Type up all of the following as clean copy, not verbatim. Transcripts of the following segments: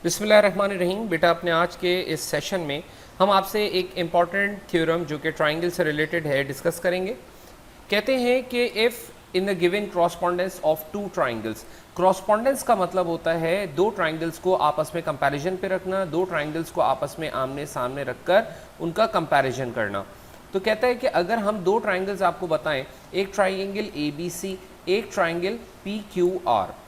बिस्मिल्लाहिर्रहमानिर्रहीम। बेटा अपने आज के इस सेशन में हम आपसे एक इम्पॉर्टेंट थ्योरम जो कि ट्राइंगल से रिलेटेड है डिस्कस करेंगे। कहते हैं कि if in the given correspondence of two triangles, correspondence का मतलब होता है दो ट्राइंगल्स को आपस में कंपैरिजन पे रखना, दो ट्राइंगल्स को आपस में आमने सामने रखकर उनका कंपैरिजन करना। तो कहता है कि अगर हम दो ट्राइंगल्स आपको बताएं, एक ट्राइंगल ए बी सी, एक triangle P Q R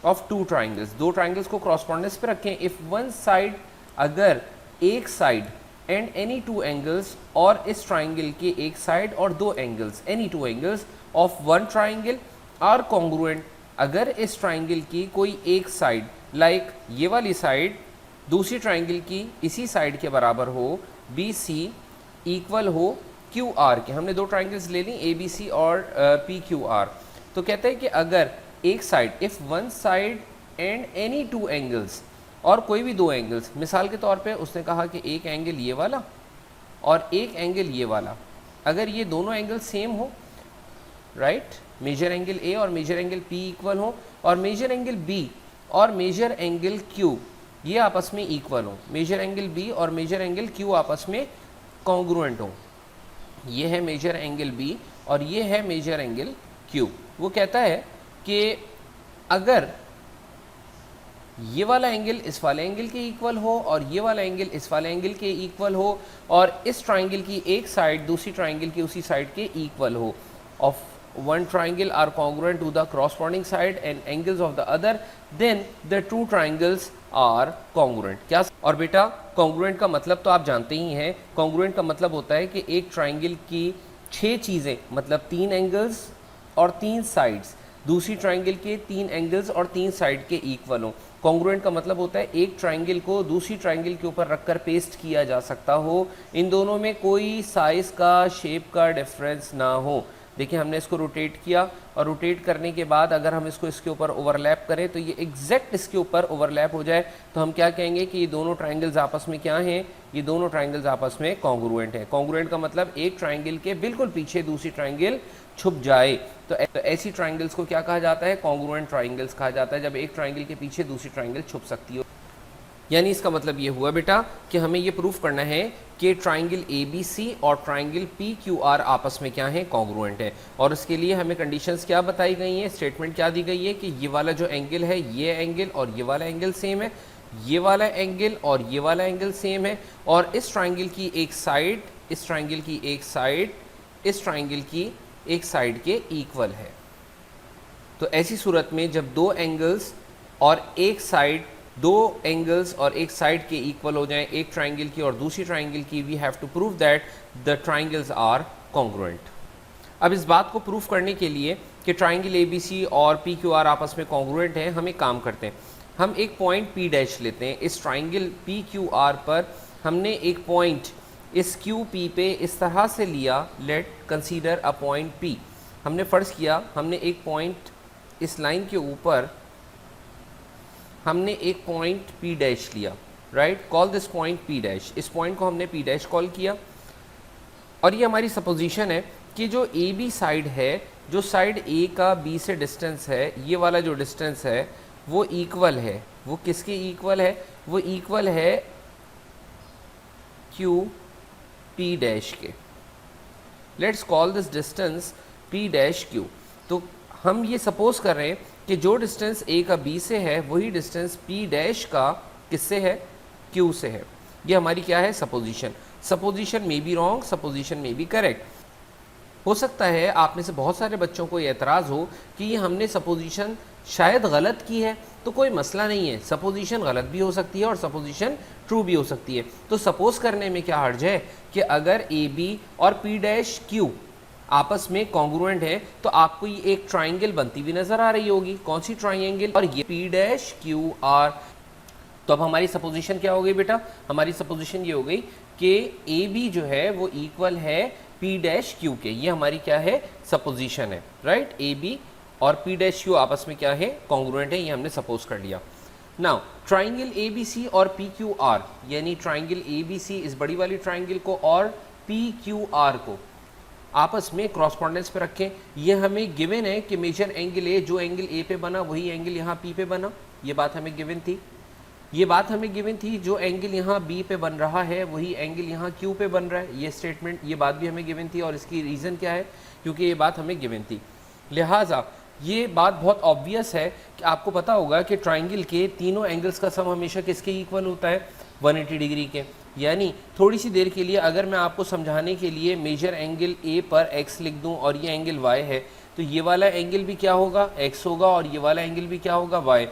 of two triangles, दो ट्राइंगल्स को क्रॉसपॉन्डेंस पे रखें। इफ वन साइड, अगर एक side and any two angles, और इस ट्राइंगल के एक साइड और दो angles, any two angles of one triangle are congruent, अगर इस ट्राइंगल की कोई एक साइड लाइक ये वाली साइड दूसरी ट्राइंगल की इसी साइड के बराबर हो, बी सी इक्वल हो क्यू आर के। हमने दो ट्राइंगल्स ले ली, ए बी सी और पी क्यू आर। तो कहते हैं कि अगर एक side, if one side and any two angles, और कोई भी दो एंगल्स, मिसाल के तौर पे उसने कहा कि एक एंगल ये वाला और एक एंगल ये वाला, अगर ये दोनों एंगल सेम हो, राइट, मेजर एंगल ए और मेजर एंगल पी इक्वल हो, और मेजर एंगल बी और मेजर एंगल क्यू ये आपस में इक्वल हो, मेजर एंगल बी और मेजर एंगल क्यू आपस में कॉन्ग्रुएंट हो, ये है मेजर एंगल बी और ये है मेजर एंगल क्यू। वो कहता है कि अगर ये वाला एंगल इस वाले एंगल के इक्वल हो और ये वाला एंगल इस वाले एंगल के इक्वल हो, और इस ट्राइंगल की एक साइड दूसरी ट्राइंगल की उसी साइड के इक्वल हो, of one triangle are congruent to the corresponding side and angles of the other, then the two triangles are congruent. क्या? और बेटा कॉन्ग्रुएंट का मतलब तो आप जानते ही हैं। कॉन्ग्रुएंट का मतलब होता है कि एक ट्राइंगल की 6 चीज़ें, मतलब 3 एंगल्स और 3 साइड्स, दूसरी ट्राइंगल के 3 एंगल्स और 3 साइड के इक्वल हो। कॉन्ग्रुएंट का मतलब होता है एक ट्राइंगल को दूसरी ट्राइंगल के ऊपर रखकर पेस्ट किया जा सकता हो, इन दोनों में कोई साइज़ का, शेप का डिफरेंस ना हो। देखिए हमने इसको रोटेट किया, और रोटेट करने के बाद अगर हम इसको इसके ऊपर ओवरलैप करें तो ये एग्जैक्ट इसके ऊपर ओवरलैप हो जाए, तो हम क्या कहेंगे कि ये दोनों ट्राइंगल्स आपस में क्या हैं, ये दोनों ट्राइंगल्स आपस में कॉन्ग्रुएंट है। कॉन्ग्रुएंट का मतलब एक ट्राइंगल के बिल्कुल पीछे दूसरी ट्राइंगल छुप जाए। तो ऐसी ट्राइंगल्स को क्या कहा जाता है? कॉन्ग्रुएंट ट्राइंगल्स कहा जाता है, जब एक ट्राइंगल के पीछे दूसरी ट्राइंगल छुप सकती हो। यानी इसका मतलब ये हुआ बेटा कि हमें ये प्रूफ करना है कि ट्राइंगल ए बी सी और ट्राइंगल पी क्यू आर आपस में क्या है, कॉन्ग्रुएंट है। और उसके लिए हमें कंडीशंस क्या बताई गई हैं, स्टेटमेंट क्या दी गई है कि ये वाला जो एंगल है, ये एंगल और ये वाला एंगल सेम है, ये वाला एंगल और ये वाला एंगल सेम है, और इस ट्राइंगल की एक साइड, इस ट्राइंगल की एक साइड, इस ट्राइंगल की एक साइड के इक्वल है। तो ऐसी सूरत में जब दो एंगल्स और एक साइड, दो एंगल्स और एक साइड के इक्वल हो जाएं, एक ट्राइंगल की और दूसरी ट्राइंगल की, we have to prove that the triangles are congruent. अब इस बात को प्रूफ करने के लिए कि ट्राइंगल ए बी सी और पी क्यू आर आपस में कॉन्ग्रुएंट हैं, हम एक काम करते हैं, हम एक पॉइंट पी डैश लेते हैं। इस ट्राइंगल पी क्यू आर पर हमने एक पॉइंट इस क्यू पी पे इस तरह से लिया, late consider a point P. हमने फ़र्ज़ किया हमने एक पॉइंट इस लाइन के ऊपर, हमने एक पॉइंट पी डैश लिया, right, call this point P dash. इस पॉइंट को हमने पी डैश कॉल किया, और ये हमारी सपोजिशन है कि जो ए बी साइड है, जो साइड ए का बी से डिस्टेंस है, ये वाला जो डिस्टेंस है वो इक्वल है। वो किसके इक्वल है? वो इक्वल है क्यू पी डैश के। Let's call this distance P dash Q. तो हम ये सपोज कर रहे हैं कि जो डिस्टेंस ए का बी से है वही डिस्टेंस पी डैश का किससे है, क्यू से है। ये हमारी क्या है, सपोजिशन। सपोजिशन में बी रॉन्ग, सपोजिशन में बी करेक्ट। हो सकता है आप में से बहुत सारे बच्चों को ये एतराज़ हो कि ये हमने सपोजिशन शायद गलत की है। तो कोई मसला नहीं है, सपोजिशन गलत भी हो सकती है और सपोजिशन ट्रू भी हो सकती है। तो सपोज करने में क्या हर्ज है कि अगर ए बी और पी डैश क्यू आपस में कॉन्ग्रुएंट है, तो आपको ये एक ट्राइंगल बनती हुई नजर आ रही होगी। कौन सी ट्राइंगल? और ये पी डैश क्यू आर। तो अब हमारी सपोजिशन क्या हो गई बेटा? हमारी सपोजिशन ये हो गई कि ए बी जो है वो इक्वल है पी डैश क्यू के। ये हमारी क्या है, सपोजिशन है, राइट। ए बी और पी डैश क्यू आपस में क्या है, कॉन्ग्रुएंट है, ये हमने सपोज कर लिया। Now triangle A B C और पी क्यू आर, यानी ट्राइंगल ए बी सी इस बड़ी वाली ट्राइंगल को और पी क्यू आर को आपस में क्रॉसपॉन्डेंस पे रखें। ये हमें गिवन है कि मेजर एंगल ए, जो एंगल ए पे बना वही एंगल यहाँ पी पे बना, ये बात हमें गिवन थी। ये बात हमें गिवन थी, जो एंगल यहाँ बी पे बन रहा है वही एंगल यहाँ क्यू पे बन रहा है, ये स्टेटमेंट, ये बात भी हमें गिवन थी। और इसकी रीज़न क्या है, क्योंकि ये बात हमें गिवन थी। लिहाजा ये बात बहुत ऑब्वियस है कि आपको पता होगा कि ट्राइंगल के तीनों एंगल्स का सम हमेशा किसके इक्वल होता है, 180 डिग्री के। यानी थोड़ी सी देर के लिए अगर मैं आपको समझाने के लिए मेजर एंगल ए पर x लिख दूं और ये एंगल y है, तो ये वाला एंगल भी क्या होगा, x होगा, और ये वाला एंगल भी क्या होगा, y।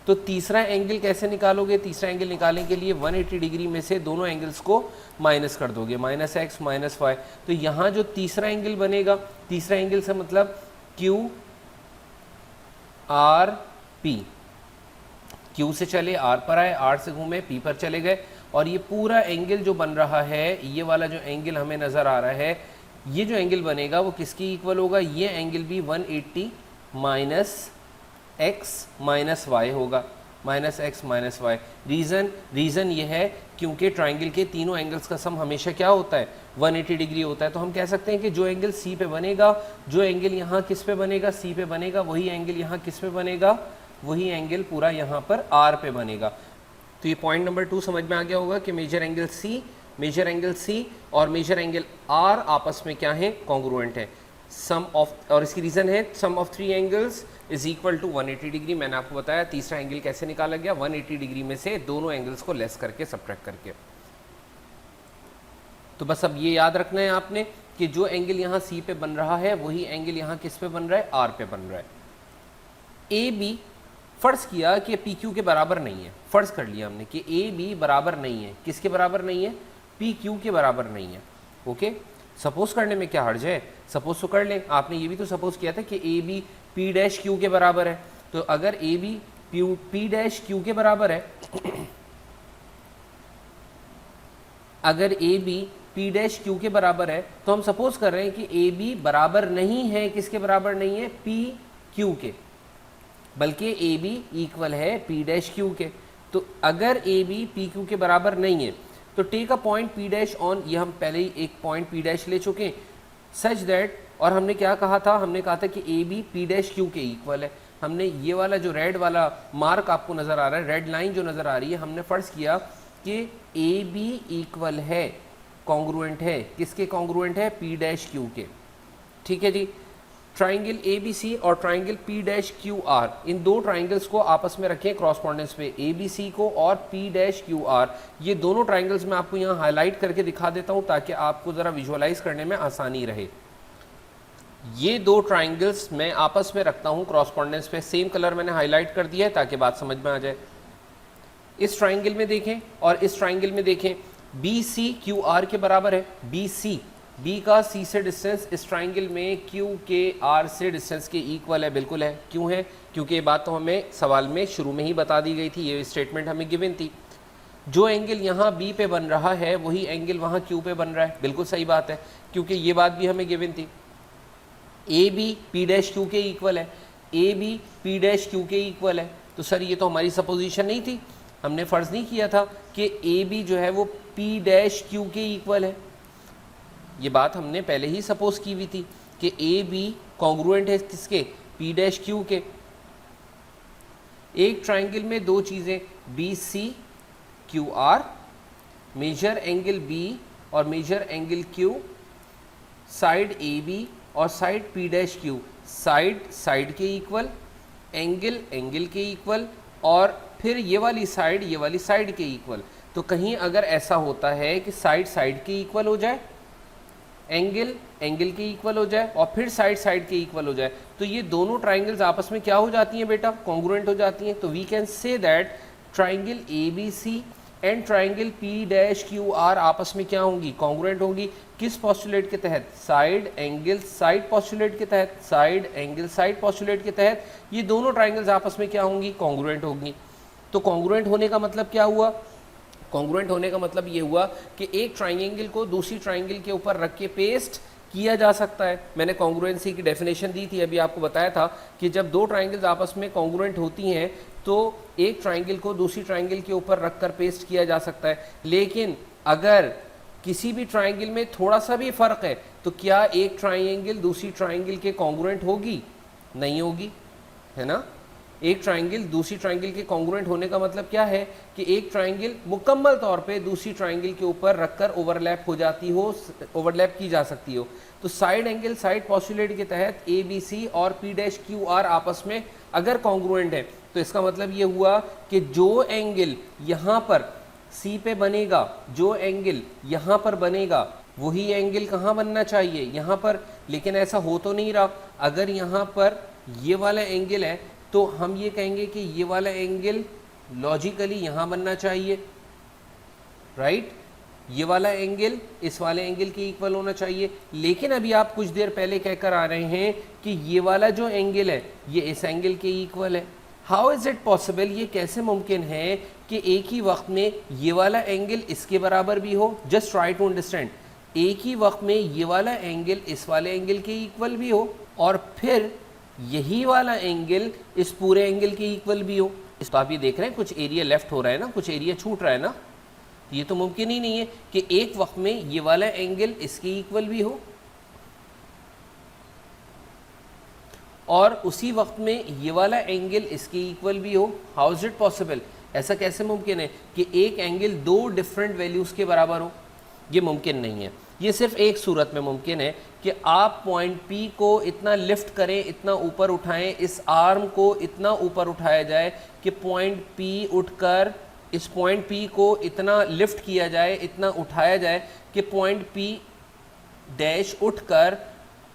तो तीसरा एंगल कैसे निकालोगे, तीसरा एंगल निकालने के लिए 180 डिग्री में से दोनों एंगल्स को माइनस कर दोगे, -x -y। तो यहाँ जो तीसरा एंगल बनेगा, तीसरा एंगल से मतलब क्यू आर पी, क्यू से चले आर पर आए, आर से घूमे पी पर चले गए, और ये पूरा एंगल जो बन रहा है, ये वाला जो एंगल हमें नज़र आ रहा है, ये जो एंगल बनेगा वो किसकी इक्वल होगा, ये एंगल भी 180 -x -y होगा, -x -y। रीज़न ये है क्योंकि ट्राइंगल के तीनों एंगल्स का सम हमेशा क्या होता है, 180 डिग्री होता है। तो हम कह सकते हैं कि जो एंगल सी पे बनेगा, जो एंगल यहाँ किस पे बनेगा, सी पे बनेगा, वही एंगल यहाँ किस पे बनेगा, वही एंगल पूरा यहाँ पर आर पे बनेगा। तो ये पॉइंट नंबर 2 समझ में आ गया होगा कि मेजर एंगल सी और मेजर एंगल आर आपस में क्या है, कॉन्ग्रुएंट है। सम ऑफ, और इसकी रीज़न है sum of 3 angles is equal to 180 degree. मैंने आपको बताया तीसरा एंगल कैसे निकाला गया, 180 डिग्री में से दोनों एंगल्स को लेस करके, सब्ट्रैक्ट करके। तो बस अब ये याद रखना है आपने कि जो एंगल यहाँ सी पे बन रहा है वही एंगल यहाँ किस पे बन रहा है, आर पे बन रहा है। ए बी, फ़र्ज़ किया कि पी क्यू के बराबर नहीं है, फ़र्ज़ कर लिया हमने कि ए बी बराबर नहीं है, किसके बराबर नहीं है, पी क्यू के बराबर नहीं है। ओके, सपोज करने में क्या हर्ज है, सपोज तो कर लें। आपने ये भी तो सपोज किया था कि A B P dash Q के बराबर है। तो अगर A B P dash Q के बराबर है, अगर A B P dash Q के बराबर है, तो हम सपोज कर रहे हैं कि ए बी बराबर नहीं है, किसके बराबर नहीं है, पी क्यू के, बल्कि ए बी इक्वल है पी डैश क्यू के। तो अगर ए बी पी क्यू के बराबर नहीं है तो take a point P dash on, ये हम पहले ही एक पॉइंट पी डैश ले चुके हैं, सच दैट, और हमने क्या कहा था, हमने कहा था कि A B P dash Q के इक्वल है। हमने ये वाला जो रेड वाला मार्क आपको नज़र आ रहा है, रेड लाइन जो नज़र आ रही है, हमने फ़र्ज़ किया कि ए बी इक्वल है, कॉन्ग्रुएंट है, किसके कॉन्ग्रुएंट है, पी डैश क्यू के। ठीक है जी। ट्राइंगल ए बी सी और triangle P dash Q R, इन दो ट्राइंगल्स को आपस में रखें क्रॉसपॉन्डेंस पे, ए बी सी को और पी डैश क्यू आर। ये दोनों ट्राइंगल्स मैं आपको यहाँ हाईलाइट करके दिखा देता हूँ ताकि आपको ज़रा विजुअलाइज करने में आसानी रहे। ये दो ट्राइंगल्स मैं आपस में रखता हूँ क्रॉसपॉन्डेंस पे, सेम कलर मैंने हाईलाइट कर दिया है ताकि बात समझ में आ जाए। इस ट्राइंगल में देखें और इस ट्राइंगल में देखें, बी सी क्यू आर के बराबर है। बी सी, बी का सी से डिस्टेंस इस ट्राइंगल में क्यू के आर से डिस्टेंस के इक्वल है, बिल्कुल है। क्यों है, क्योंकि ये बात तो हमें सवाल में शुरू में ही बता दी गई थी, ये स्टेटमेंट हमें गिवन थी। जो एंगल यहाँ बी पे बन रहा है वही एंगल वहाँ क्यू पे बन रहा है, बिल्कुल सही बात है, क्योंकि ये बात भी हमें गिवन थी। A B P dash Q के इक्वल है, A B P dash Q के इक्वल है। तो सर ये तो हमारी सपोजिशन नहीं थी, हमने फ़र्ज़ नहीं किया था कि ए बी जो है वो पी डैश क्यू के इक्वल है। ये बात हमने पहले ही सपोज की हुई थी कि ए बी कॉन्ग्रुएंट है किसके, पी डैश क्यू के। एक ट्राइंगल में दो चीज़ें, B C Q R, measure angle B और major angle Q, side A B और side P dash Q, side side के इक्वल, एंगल एंगल के इक्वल, और फिर ये वाली साइड के इक्वल। तो कहीं अगर ऐसा होता है कि साइड साइड के इक्वल हो जाए, एंगल एंगल के इक्वल हो जाए और फिर साइड साइड के इक्वल हो जाए, तो ये दोनों ट्राइंगल्स आपस में क्या हो जाती हैं बेटा, कॉन्ग्रुएंट हो जाती हैं। तो we can say that triangle A B C and triangle P dash Q R आपस में क्या होंगी, कॉन्ग्रुएंट होंगी। किस पोस्टुलेट के तहत, साइड एंगल साइड पोस्टुलेट के तहत, साइड एंगल साइड पोस्टुलेट के तहत ये दोनों ट्राइंगल्स आपस में क्या होंगी, कॉन्ग्रुएंट होंगी। तो कॉन्ग्रुएंट होने का मतलब क्या हुआ, कॉन्ग्रुएंट होने का मतलब ये हुआ कि एक ट्राइंगल को दूसरी ट्राइंगल के ऊपर रख के पेस्ट किया जा सकता है। मैंने कॉन्ग्रुएंसी की डेफिनेशन दी थी, अभी आपको बताया था कि जब दो ट्राइंगल्स आपस में कॉन्ग्रुएंट होती हैं तो एक ट्राइंगल को दूसरी ट्राइंगल के ऊपर रख कर पेस्ट किया जा सकता है। लेकिन अगर किसी भी ट्राइंगल में थोड़ा सा भी फ़र्क है तो क्या एक ट्राइंगल दूसरी ट्राइंगल के कॉन्ग्रुएंट होगी, नहीं होगी, है ना। एक ट्राइंगल दूसरी ट्राइंगल के कॉन्ग्रुएंट होने का मतलब क्या है कि एक ट्राइंगल मुकम्मल तौर पे दूसरी ट्राइंगल के ऊपर रखकर ओवरलैप हो जाती हो, ओवरलैप की जा सकती हो। तो साइड एंगल साइड पॉस्टुलेट के तहत ए बी सी और पी डैश क्यू आर आपस में अगर कॉन्ग्रुएंट है तो इसका मतलब ये हुआ कि जो एंगल यहाँ पर सी पे बनेगा, जो एंगल यहाँ पर बनेगा, वही एंगल कहाँ बनना चाहिए, यहाँ पर। लेकिन ऐसा हो तो नहीं रहा। अगर यहाँ पर ये वाला एंगल है तो हम ये कहेंगे कि ये वाला एंगल लॉजिकली यहाँ बनना चाहिए, राइट। ये वाला एंगल इस वाले एंगल के इक्वल होना चाहिए। लेकिन अभी आप कुछ देर पहले कहकर आ रहे हैं कि ये वाला जो एंगल है ये इस एंगल के इक्वल है। हाउ इज़ इट पॉसिबल, ये कैसे मुमकिन है कि एक ही वक्त में ये वाला एंगल इसके बराबर भी हो। जस्ट ट्राई टू अंडरस्टैंड, एक ही वक्त में ये वाला एंगल इस वाले एंगल के इक्वल भी हो और फिर यही वाला एंगल इस पूरे एंगल के इक्वल भी हो। इस तो आप ये देख रहे हैं कुछ एरिया लेफ्ट हो रहा है ना, कुछ एरिया छूट रहा है ना। ये तो मुमकिन ही नहीं है कि एक वक्त में ये वाला एंगल इसके इक्वल भी हो और उसी वक्त में ये वाला एंगल इसके इक्वल भी हो। हाउ इज इट पॉसिबल, ऐसा कैसे मुमकिन है कि एक एंगल दो डिफरेंट वैल्यूज़ के बराबर हो। ये मुमकिन नहीं है। ये सिर्फ एक सूरत में मुमकिन है कि आप पॉइंट P को इतना लिफ्ट करें, इतना ऊपर उठाएं, इस आर्म को इतना ऊपर उठाया जाए कि पॉइंट P उठकर इस पॉइंट P को इतना लिफ्ट किया जाए, इतना उठाया जाए कि पॉइंट P डैश उठकर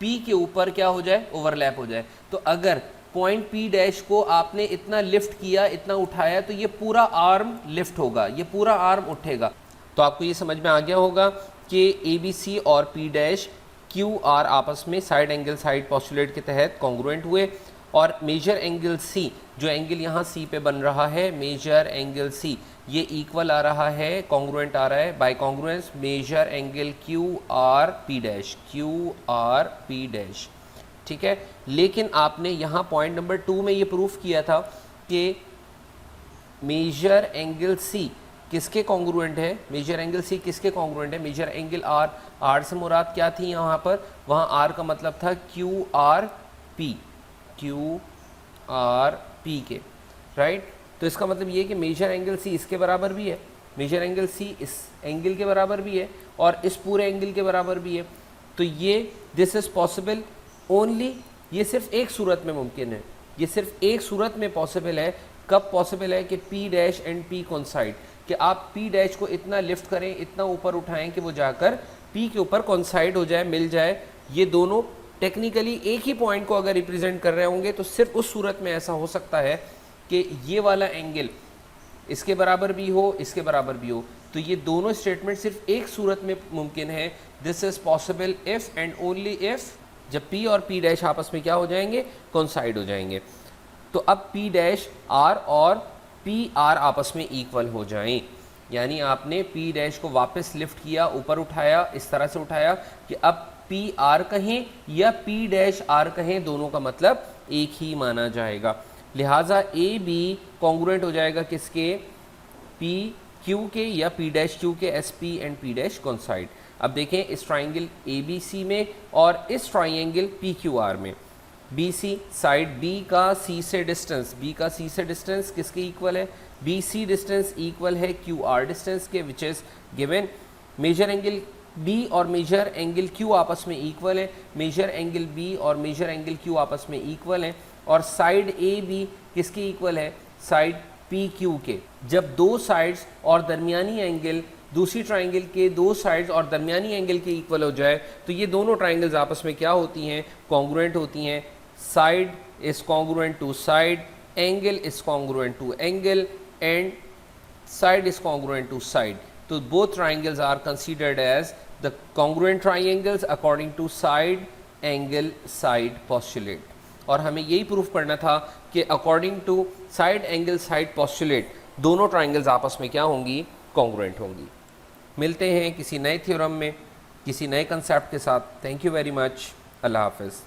P के ऊपर क्या हो जाए, ओवरलैप हो जाए। तो अगर पॉइंट P डैश को आपने इतना लिफ्ट किया, इतना उठाया, तो ये पूरा आर्म लिफ्ट होगा, ये पूरा आर्म उठेगा। तो आपको ये समझ में आ गया होगा कि ए बी सी और P डैश क्यू आर आपस में साइड एंगल साइड पॉस्टुलेट के तहत कॉन्ग्रुएंट हुए और मेजर एंगल C, जो एंगल यहाँ C पे बन रहा है, मेजर एंगल C ये इक्वल आ रहा है, कॉन्ग्रुएंट आ रहा है by congruence major angle Q R P dash, Q R P dash, ठीक है। लेकिन आपने यहाँ पॉइंट नंबर 2 में ये प्रूफ किया था कि मेजर एंगल C किसके कॉन्ग्रुएंट है, मेजर एंगल C किसके कॉन्ग्रुएंट है, मेजर एंगल R। R से मुराद क्या थी यहाँ पर, वहाँ R का मतलब था Q R P, Q R P के, राइट। तो इसका मतलब ये कि मेजर एंगल C इसके बराबर भी है, मेजर एंगल C इस एंगल के बराबर भी है और इस पूरे एंगल के बराबर भी है। तो ये दिस इज़ पॉसिबल ओनली, ये सिर्फ एक सूरत में मुमकिन है, ये सिर्फ एक सूरत में पॉसिबल है। कब पॉसिबल है कि P dash and P coincide, कि आप P डैश को इतना लिफ्ट करें, इतना ऊपर उठाएं कि वो जाकर P के ऊपर कोइंसाइड हो जाए, मिल जाए। ये दोनों टेक्निकली एक ही पॉइंट को अगर रिप्रेजेंट कर रहे होंगे तो सिर्फ उस सूरत में ऐसा हो सकता है कि ये वाला एंगल इसके बराबर भी हो, इसके बराबर भी हो। तो ये दोनों स्टेटमेंट सिर्फ एक सूरत में मुमकिन है, this is possible if and only if, जब P और P डैश आपस में क्या हो जाएंगे, कोइंसाइड हो जाएंगे। तो अब P डैश R और P R आपस में इक्वल हो जाएं, यानी आपने P डैश को वापस लिफ्ट किया, ऊपर उठाया, इस तरह से उठाया कि अब P R कहें या P डैश R कहें, दोनों का मतलब एक ही माना जाएगा। लिहाजा A B कॉन्ग्रुएंट हो जाएगा किसके, P Q के या P डैश Q के, S P and P dash coincide. अब देखें इस ट्राइंगल ए बी सी में और इस ट्राइंगल पी क्यू आर में, बी सी साइड B का C से डिस्टेंस, B का C से डिस्टेंस किसके इक्वल है, बी सी डिस्टेंस इक्वल है क्यू आर डिस्टेंस के, which is given. Major angle B और मेजर एंगल Q आपस में इक्वल है, मेजर एंगल B और मेजर एंगल Q आपस में इक्वल है और साइड ए बी किसके इक्वल है, साइड पी क्यू के। जब दो साइड्स और दरमियानी एंगल दूसरी ट्राइंगल के दो साइड्स और दरमियानी एंगल के इक्वल हो जाए तो ये दोनों ट्राइंगल्स आपस में क्या होती हैं, कॉन्ग्रुएंट होती हैं। Side is congruent to side, angle is congruent to angle and side is congruent to side. तो both triangles are considered as the congruent triangles according to side angle side postulate. और हमें यही proof करना था कि according to side angle side postulate दोनों triangles आपस में क्या होंगी, कॉन्ग्रुएंट होंगी। मिलते हैं किसी नए थ्योरम में किसी नए कंसेप्ट के साथ। Thank you very much. अल्लाह हाफ़िज़।